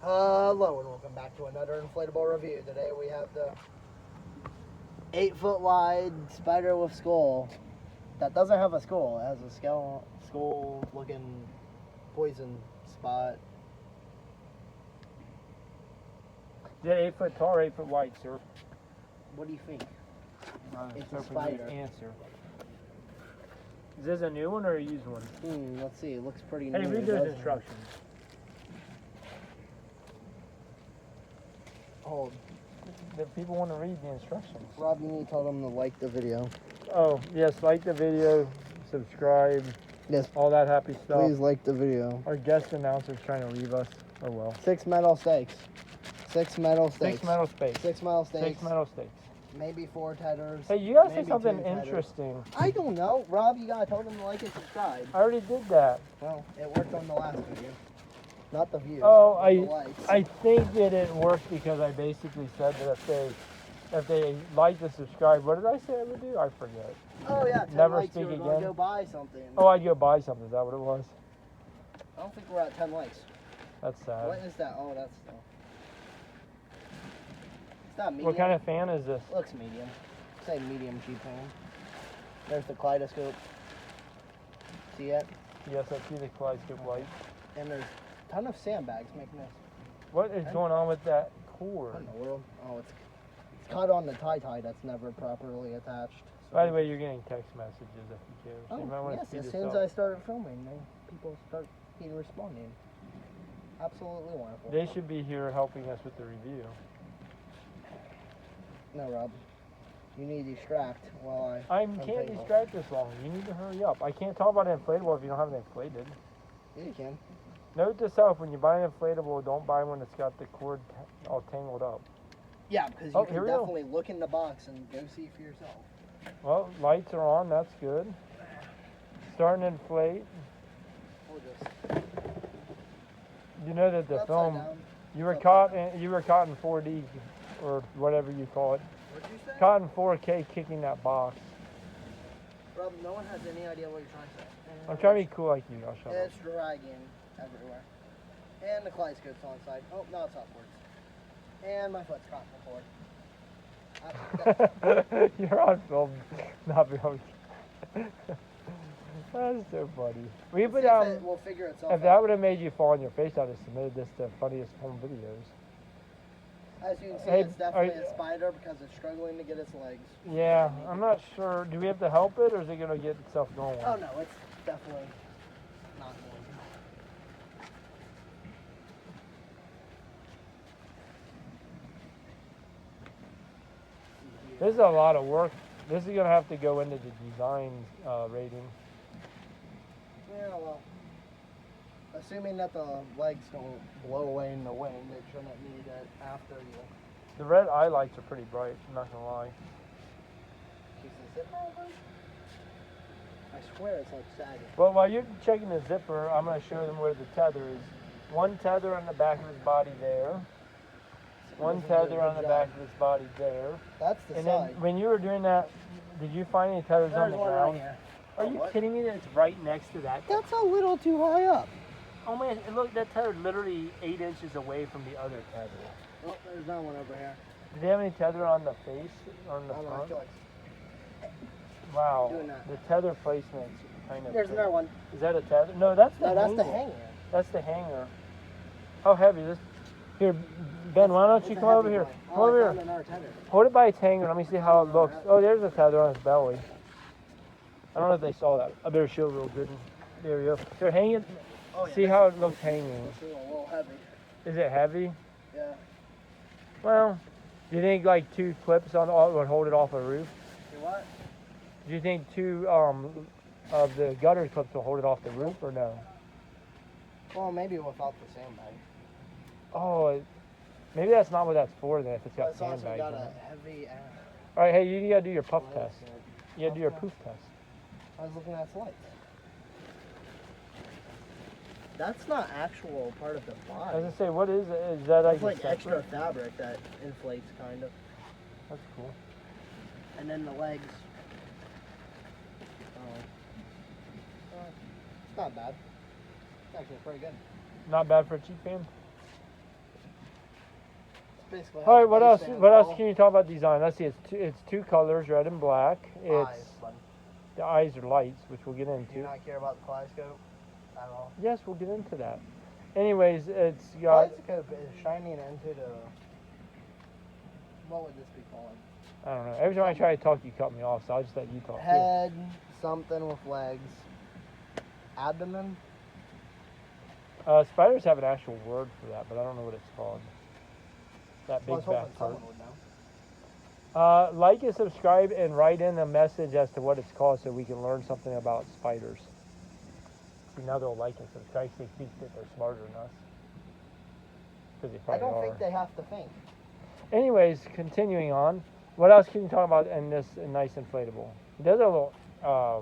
Hello and welcome back to another inflatable review. Today we have the 8-foot wide spider with skull that doesn't have a skull. It has a skull looking poison spot. Is it 8 foot tall or 8 foot wide, sir? What do you think? It's a Hoping spider. you answer. Is this a new one or a used one? Let's see. It looks pretty new. Hey, read those instructions. Hold. The people want to read the instructions. Rob, you need to tell them to like the video. Oh, yes, like the video, subscribe, Yes. all that happy stuff. Please like the video. Our guest announcer's trying to leave us. Oh, well. 6 metal stakes. 6 metal stakes. 6 metal stakes. 6 metal stakes. 6 metal stakes. Maybe 4 tethers. Hey, you gotta say maybe something 2 tethers. interesting. I don't know. Rob, you gotta tell them to like and subscribe. I already did that. Well, it worked on the last video. Not the views. Oh, but the likes. I think that it worked because I basically said that if they like to subscribe, what did I say I would do? I forget. Oh yeah, 10 Never likes, speak you were again. gonna go buy something. Oh, I'd go buy something. Is that what it was? I don't think we're at 10 likes. That's sad. What is that? Oh, that's still. It's not medium. What kind of fan is this? Looks medium. Say medium cheap pan. There's the kaleidoscope. See it? Yes, I see the kaleidoscope light. And there's a ton of sandbags making this. What is going on with that What cord? in the world? Oh, it's caught on the tie that's never properly attached. So. By the way, you're getting text messages if you care. So you might Oh, want to yes, speed as this soon as up. I started filming, people start responding. Absolutely wonderful. They should be here helping us with the review. No, Rob. You need to distract while I... I can't distract this long. You need to hurry up. I can't talk about an inflatable if you don't have it inflated. Yeah, you can. Note to self, when you buy an inflatable, don't buy one that's got the cord all tangled up. Yeah, because you can definitely look in the box and go see for yourself. Well, lights are on. That's good. Starting to inflate. We'll just... You know that the upside film... down. You were Upside caught down. in 4D or whatever you call it. What'd you say? Caught in 4K kicking that box. Rob, no one has any idea what you're trying to say. I'm trying to be cool like you. I'll shut up. It's dragging everywhere. And the kaleidoscope's on side. Oh, now it's upwards. And my foot's caught in the cord. You're on film, not film. That's so funny. We put We'll figure itself if out. that would have made you fall on your face, I'd have submitted this to funniest home videos. As you can see, Hey, it's definitely a spider because it's struggling to get its legs. Yeah, I'm not sure. Do we have to help it, or is it gonna get itself going? Oh no, it's definitely not going. This is a lot of work. This is gonna have to go into the design rating. Yeah, well, assuming that the legs don't blow away in the wind, it shouldn't need it after you. The red eye lights are pretty bright. I'm not gonna lie. Keep the zipper open? I swear it's like sagging. Well, while you're checking the zipper, I'm gonna show them where the tether is. One tether on the back of his body there. One tether on the back of his body there. That's the And side. then when you were doing that, did you find any tethers on the There's one ground? right here. Are you kidding me that it's right next to that? That's a little too high up. Oh man, look, that tether literally 8 inches away from the other tether. Oh, there's another one over here. Did they have any tether on the face, on the I don't know, I front? feel like Wow, doing that. the tether placement's kind of... there's another one. Is that a tether? No, that's the No, that's hanger. the hanger. That's the hanger. How heavy is this? Here, Ben, why don't you It's a come over heavy here? one. Come Oh, over I found here. another tether. Hold it by its hanger. Let me see how it looks. Oh, there's a tether on his belly. I don't know if they saw that. I better show it real good. There we go. Here, hang it. Oh, yeah, See how it looks hanging. This is a little heavy. Is it heavy? Yeah. Well, do you think like 2 clips on would hold it off a roof? See what? Do you think 2 of the gutter clips will hold it off the roof or no? Well, maybe without the sandbag. Oh, maybe that's not what that's for then. If it's But got it's also sandbags got in a it. heavy ass. All right, hey, you gotta do your puff Well, test. that's it. You gotta do your Puff poof test. I was looking at its lights. That's not actual part of the I body. was gonna say, what is it? Is that It's like like a extra separate? fabric that inflates, kind of. That's cool. And then the legs. It's not bad. It's actually pretty good. Not bad for a cheap fan. basically All how right, the what base else? stands What else all. can you talk about design? Let's see. It's two colors, red and black. It's Eyes, buddy. the eyes are lights, which we'll get Do you into. not care about the kaleidoscope at all? Yes, we'll get into that. Anyways, it's got. Kaleidoscope is shining into the. What would this be called? I don't know. Every time I try to talk, you cut me off, so I'll just let you talk. Too. Head, something with legs. Abdomen. Spiders have an actual word for that, but I don't know what it's called. That Well, I big was hoping back part. someone would know. Like and subscribe and write in a message as to what it's called so we can learn something about spiders. See, now they'll like and subscribe. They think that they're smarter than us. Because they I probably don't are. think they have to think. Anyways, continuing on. What else can you talk about in this nice inflatable? There's a little, I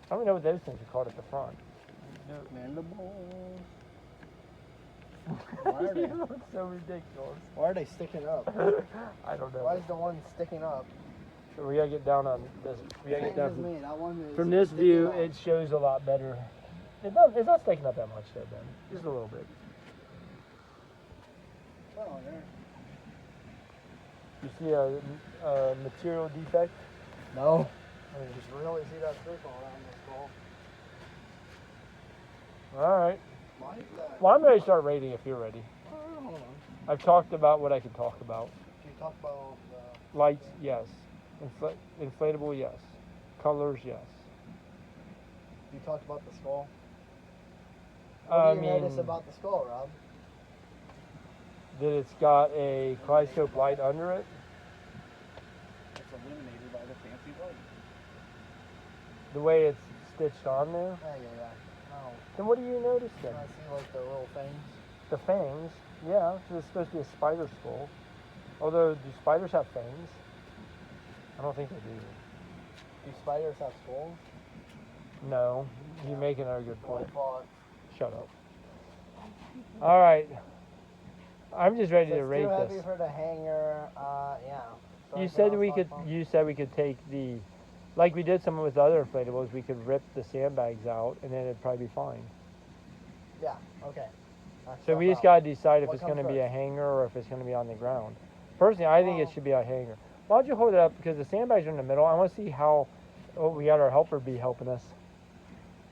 don't know what those things are called at the front. Mandibles. Why are they? You look so ridiculous. Why are they sticking up? I don't know. Why is the one sticking up? So we gotta get down on this. We gotta get Same down as me. That one is from this sticking view. up. It shows a lot better. It's not sticking up that much though, Ben. Just a little bit. Oh, there. You see a material defect? No. I mean, just really see that circle around this ball. All right. Why is that? Well, I'm ready to start rating if you're ready. Hold on. I've talked about what I can talk about. Can you talk about the... Lights, yes. Inflatable, yes. Colors, yes. You talked about the skull? I What do you mean, notice about the skull, Rob? that it's got a kaleidoscope light under it. It's illuminated by the fancy light. The way it's stitched on there. Yeah. Oh. Then what do you notice then? I see like the little things. The fangs. Yeah, so it's supposed to be a spider skull. Although, do spiders have fangs? I don't think they do. Do spiders have skulls? No. You're making a good I point. thought. Shut up. All right. I'm just ready So to it's rate too heavy this. for the hanger. Yeah. So You it's said not we fun could. pump. You said we could take the, like we did some with other inflatables. We could rip the sandbags out, and then it'd probably be fine. Yeah. Okay. That's So not we just bad. gotta decide if What it's gonna comes be a first? hanger or if it's gonna be on the ground. Personally, I think it should be a hanger. Why don't you hold it up because the sandbags are in the middle. I want to see how. Oh, we got our helper bee helping us.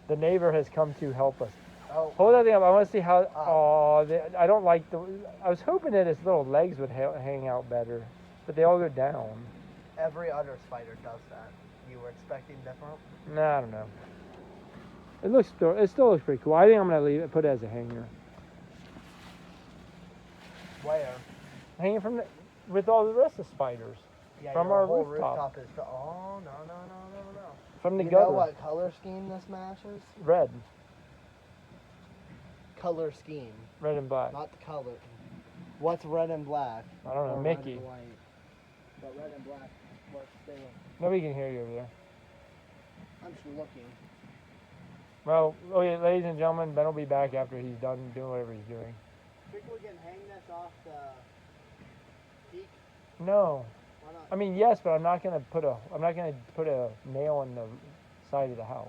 The neighbor has come to help us. Oh. Hold that thing up. I want to see how. Ah. Oh, I don't like the. I was hoping that its little legs would hang out better, but they all go down. Every other spider does that. You were expecting different? Nah, I don't know. It still looks pretty cool. I think I'm gonna leave it, put it as a hanger. Where? Hanging with all the rest of spiders Yeah, from your our whole rooftop. is. Oh no. From the You gutter. know what color scheme this matches? Red, Color scheme, red and black. not the color. What's red and black? I don't know, Or Mickey. Red and white. But red and black. What's the? Nobody can hear you over there. I'm just looking. Well, okay, ladies and gentlemen, Ben will be back after he's done doing whatever he's doing. Think we can hang this off the peak? No, Why not? I mean yes, but I'm not gonna put a nail in the side of the house.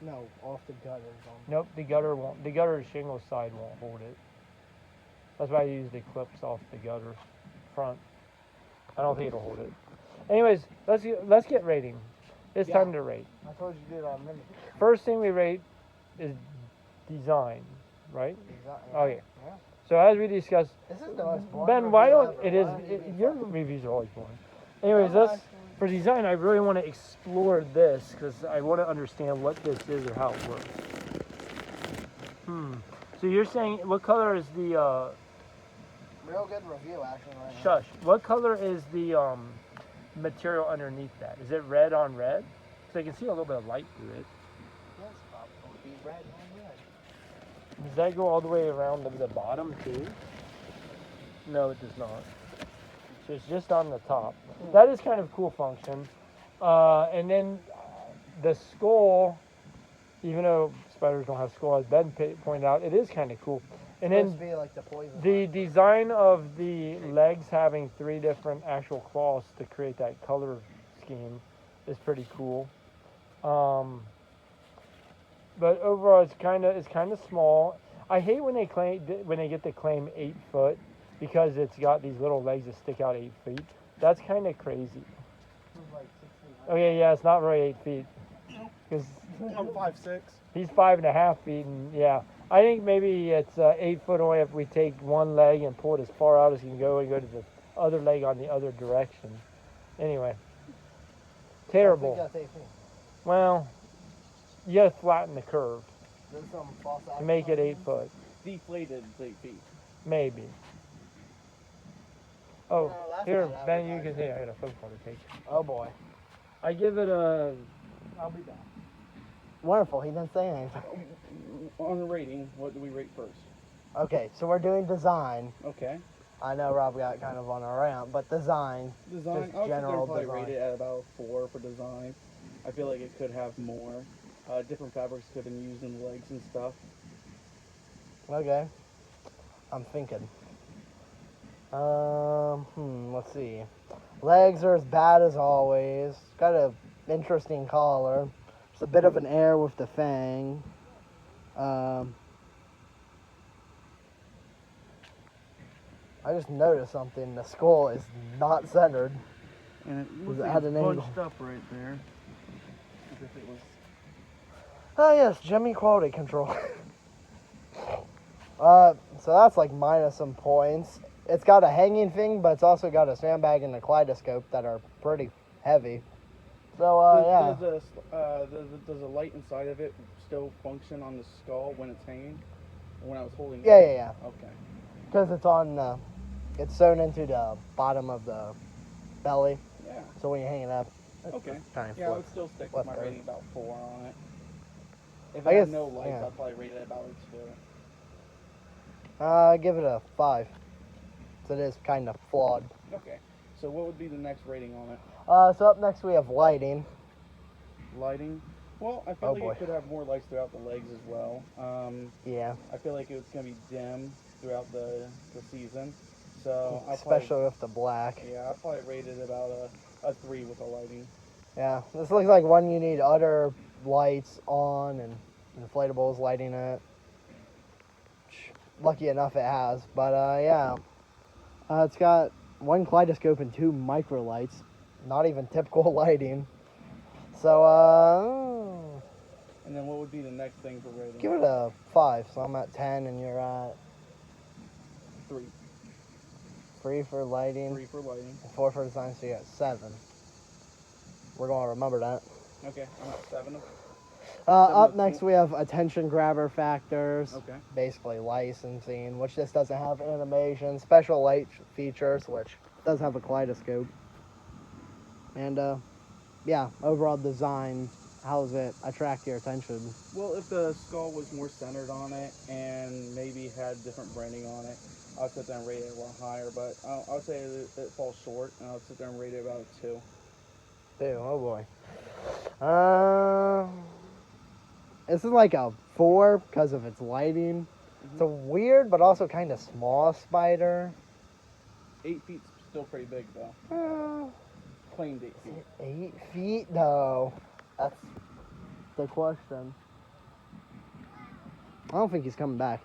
No, off the gutters. Nope, the gutter won't. The gutter shingle side won't hold it. That's why I use the clips off the gutter front. I don't think it'll hold it. Anyways, let's get rating. It's Yeah. time to rate. I told you to do that a minute. First thing we rate is design, right? Exactly. Oh yeah. Yeah. So as we discussed, This is the most boring Ben, why review don't ever. it is Why don't you be your fun? reviews are always boring. Anyways, No, let's actually. for design. I really want to explore this because I want to understand what this is or how it works. So you're saying what color is the Real good review actually right now. shush? What color is the material underneath that? Is it red on red? So I can see a little bit of light through it. Yes, probably red on red. Does that go all the way around the bottom too? No, it does not. So it's just on the top. That is kind of cool function. And then the skull, even though spiders don't have skull, as Ben pointed out, it is kind of cool. And Supposed then to be like the poison. the design of the legs having 3 different actual claws to create that color scheme is pretty cool. But overall, it's kind of small. I hate when they get the claim 8 foot because it's got these little legs that stick out 8 feet. That's kind of crazy. Like 16. Okay, yeah, it's not really 8 feet. Because I'm 5'6". he's 5.5 feet, and yeah, I think maybe it's 8 foot away if we take one leg and pull it as far out as you can go and go to the other leg on the other direction. Anyway, I terrible. think that's 8 feet. Well, you gotta flatten the curve There's some false to make it 8 advertising. foot, Deflated 8 feet. maybe. Oh, No, that's here, not Ben, you can advertising. see I got a phone call to take. Oh boy. I give it a. I'll be back. Wonderful. He didn't say anything. On the rating, what do we rate first? Okay, so we're doing design. Okay. I know Rob got kind of on a rant, but design. Design, Just I would general probably design. rate it at about 4 for design. I feel like it could have more. Different fabrics could have been used in the legs and stuff. Okay. I'm thinking. Let's see. Legs are as bad as always. Got a interesting collar. It's a bit of an air with the fang. I just noticed something. The skull is not centered. And it looks like it's bunched up right there. As if it was. Oh yes, Jimmy quality control. So that's like minus some points. It's got a hanging thing, but it's also got a sandbag and a kaleidoscope that are pretty heavy. So yeah. Does a light inside of it still function on the skull when it's hanging? When I was holding it? Yeah. Okay. Because it's on, it's sewn into the bottom of the belly. Yeah. So when you hang it up, Okay. kind of Yeah, I would flips. still stick with my Left rating about 4 on it. If I it had guess- no lights, yeah. I'd probably rate it about a 2. Give it a 5. So it is kind of flawed. Okay. So what would be the next rating on it? So up next we have lighting. Lighting? Well, I feel Oh, like boy. it could have more lights throughout the legs as well. Yeah. I feel like it's going to be dim throughout the season. So Especially with the black. I'll probably rate it about a 3 with the lighting. Yeah. This looks like one you need other lights on and inflatables lighting it. Lucky enough it has. But yeah. It's got one kaleidoscope and 2 micro lights. Not even typical lighting. So And then what would be the next thing for rating? give it a 5. So I'm at 10 and you're at 3. 3 for lighting, 3 for lighting. 4 for design, so you got 7. We're going to remember that. Okay, I'm at 7. Up next we have attention grabber factors. Okay. Basically licensing, which this doesn't have animation. Special light features, which does have a kaleidoscope. And yeah, overall design, how does it attract your attention? Well, if the skull was more centered on it and maybe had different branding on it, I would sit there and rate it a lot higher. But I would say it falls short, and I would sit there and rate it about a 2. 2, oh boy. This is like a 4 because of its lighting. It's a weird but also kind of small spider. 8 feet's still pretty big, though. Claimed 8 feet. 8 feet though. That's the question. I don't think he's coming back.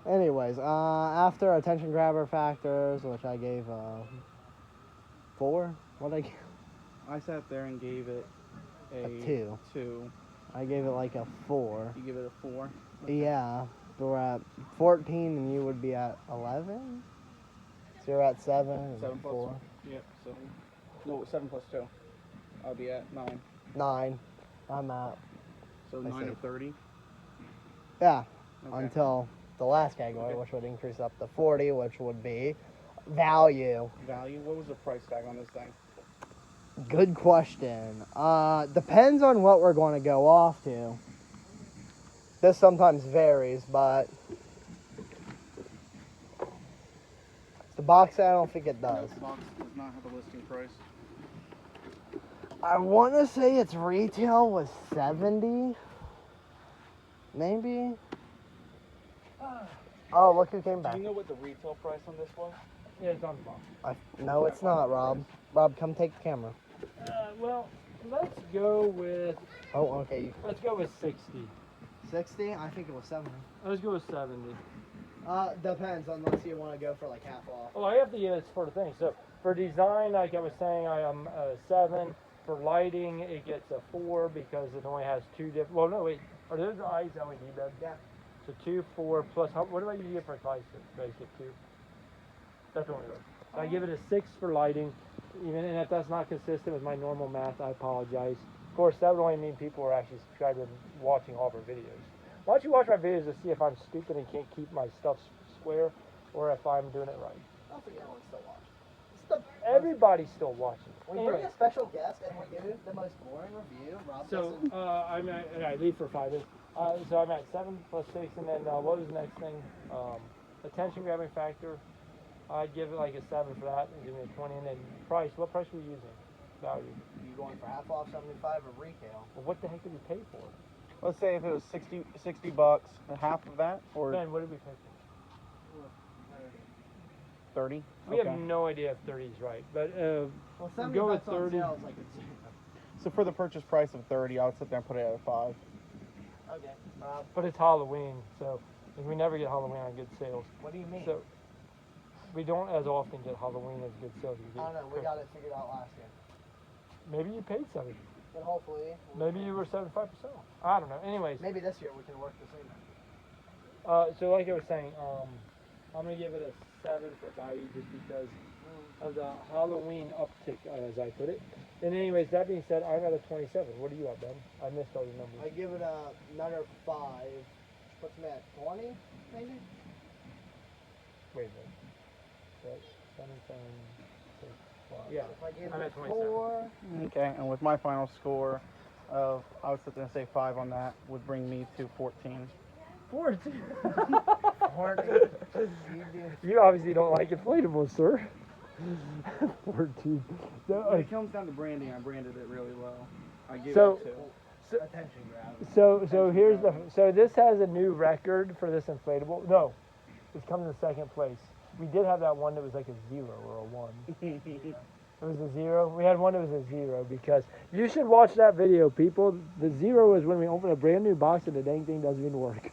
Anyways, after attention grabber factors, which I gave 4. What I give? I sat there and gave it A 2. 2. I gave it like a 4. You give it a 4? Yeah, so we're at 14 and you would be at 11? So you're at 7 and 7 plus 4. Yep, 7. No, 7 plus 2. I'll be at 9. 9. I'm at, So I 9 see. to 30. yeah, Okay. until the last category, Okay. which would increase up to 40, which would be value. Value? What was the price tag on this thing? Good question. Depends on what we're going to go off to. This sometimes varies, but the box set, I don't think it does. The box does not have a listing price. I want to say its retail was 70, maybe. Oh, look who came Do back. you know what the retail price on this was? Yeah, it's on the box. No, it's not, Rob. Rob, come take the camera. Well, let's go with Oh, okay. 60. 60? I think it was 70. Let's go with 70. Depends, unless you want to go for like half off. Well, I have to use for the thing. So for design, like I was saying, I am a 7. For lighting, it gets a 4 because it only has 2 different. Well, no, wait. Are those eyes LED, Ben? Yeah. So 2, 4 plus. What do I usually get for basic 2? That's only right. So I give it a 6 for lighting. Even and if that's not consistent with my normal math, I apologize. Of course, that would only mean people are actually subscribed and watching all of our videos. Why don't you watch my videos to see if I'm stupid and can't keep my stuff square, or if I'm doing it right? I don't think anyone's still watching. It's the Everybody's still watching. We Anyway, bring a special guest and we do the most boring review. Rob so doesn't. I'm at, I leave for 5 minutes. So I'm at 7 plus 6, and then what was the next thing? Attention grabbing factor. I'd give it like a 7 for that, and give me a 20. And then price. What price were you using? Value. You going for half off 75 or retail? Well, what the heck did we pay for? Let's say if it was $60, half of that, or Ben, what did we pay for? 30. We have no idea if 30 is right, but Well, go with 70 bucks on 30. sale is like a zero. So for the purchase price of 30, I would sit there and put it at a 5. Okay. Rob, But it's Halloween, so we never get Halloween on good sales. what do you mean? So we don't as often get Halloween as good sales. As we I do don't know. We got it figured out last year. Maybe you paid 70. But hopefully. Maybe you were 75%. I don't know. Anyways, Maybe this year we can work the same. so like I was saying, I'm gonna give it a 7 for value just because of the Halloween uptick, as I put it. And anyways, that being said, I'm at a 27. What are you at, Ben? I missed all the numbers. I give it another 5. Puts me at 20, maybe? Wait a minute. Right, 7, 7, 6, 5. Yeah, If I give I'm it at 27. 4. Okay, and with my final score of, I would sit there and say 5 on that, would bring me to 14. 14. 40. You obviously don't like inflatables, sir. 14. When So, it comes down to branding, I branded it really well. I give So- it 2. Attention grab. so here's the. So this has a new record for this inflatable. No, it's coming in second place. We did have that one that was like a 0 or a 1. It was a 0. We had one that was a 0 because you should watch that video, people. The 0 is when we open a brand new box and the dang thing doesn't even work.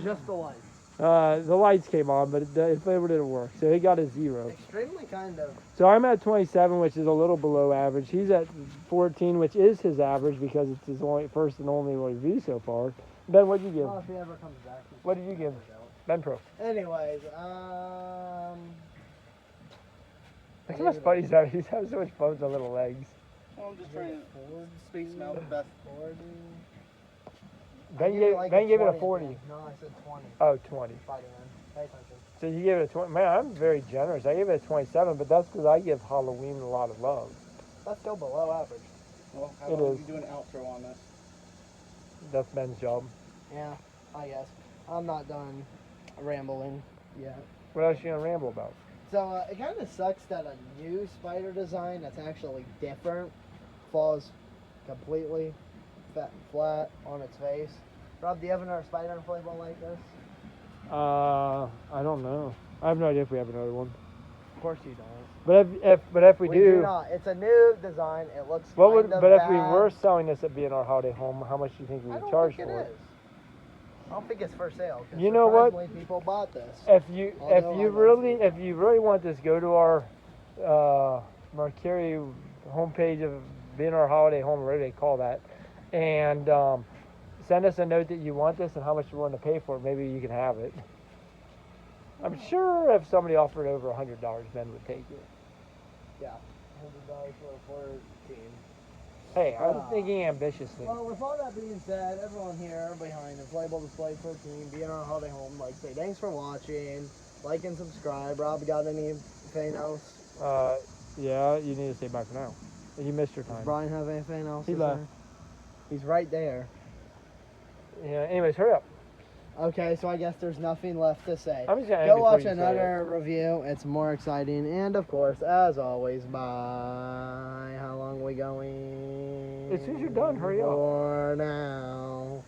Just the light. The lights came on, but the inflatable didn't work, so he got a 0. Extremely kind of. So I'm at 27, which is a little below average. He's at 14, which is his average because it's his only first and only review so far. Ben, what'd you give? Well, if he ever comes back. he's What did you give? never out. Ben Pro. Anyways, Look how much fun he's having. He's having so much fun with the little legs. Well, I'm just trying to space them out the best. 40. Ben gave it a 40. No, I said 20. Oh, 20. Fighting man. Pay attention. So you gave it a 20. Man, I'm very generous. I gave it a 27, but that's because I give Halloween a lot of love. That's still below average. Well, how It about is. we do an outro on this? That's Ben's job. Yeah, I guess. I'm not done rambling yet. What else you gonna ramble about? So it kind of sucks that a new spider design that's actually different falls completely flat on its face. Rob, do you have another spider inflatable like this? I don't know. I have no idea if we have another one. Of course you don't. But if we do do, not. It's a new design. It looks what would? kind of But if we bad. were selling this at being our holiday home, how much do you think we I would don't charge think for it is. I don't think it's for sale. 'Cause You know what? surprisingly, people bought this. If you Although I if you really want this, go to our Mercury homepage of being our holiday home, whatever they call that, and send us a note that you want this and how much you're willing to pay for it. Maybe you can have it. I'm sure if somebody offered over $100, Ben would take it. Yeah. $100 for a 14. Hey, I'm Ah. thinking ambitiously. Well, with all that being said, everyone here behind Inflatable Display 13, being our holiday home, like say thanks for watching, like and subscribe. Rob, got anything else? Yeah, you need to say bye for now. You missed your Does time. Brian have anything else? He to left. say? He's right there. Yeah. Anyways, hurry up. Okay, so I guess there's nothing left to say. I'm just gonna end Go before watch you say another review. It's more exciting. And of course, as always, bye. How long are we going? As soon as you're done, hurry up. For now.